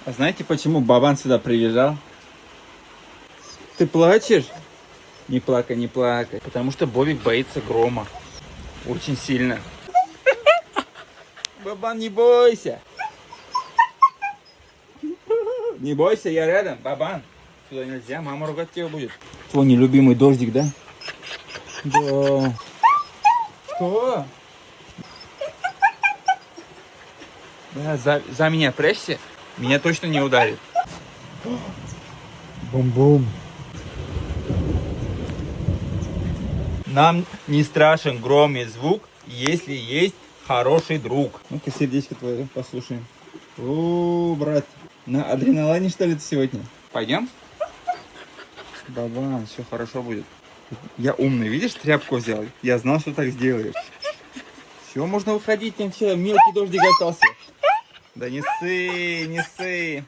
А знаете, почему Бабан сюда приезжал? Ты плачешь? Не плакай, не плакай. Потому что Бобик боится грома. Очень сильно. Бабан, не бойся. Не бойся, я рядом, Бабан. Сюда нельзя, мама ругать тебя будет. Твой нелюбимый дождик, да? Да. Что? Да, за меня прячься. Меня точно не ударит. Бум-бум. Нам не страшен гром и звук, если есть хороший друг. Ну-ка, сердечко твое послушаем. О, брат, на адреналине, что ли, ты сегодня? Пойдем? Бабан, все хорошо будет. Я умный, видишь, тряпку взял. Я знал, что так сделаешь. Все, можно выходить, ничего, мелкий дождик остался. Да не ссы, не ссы.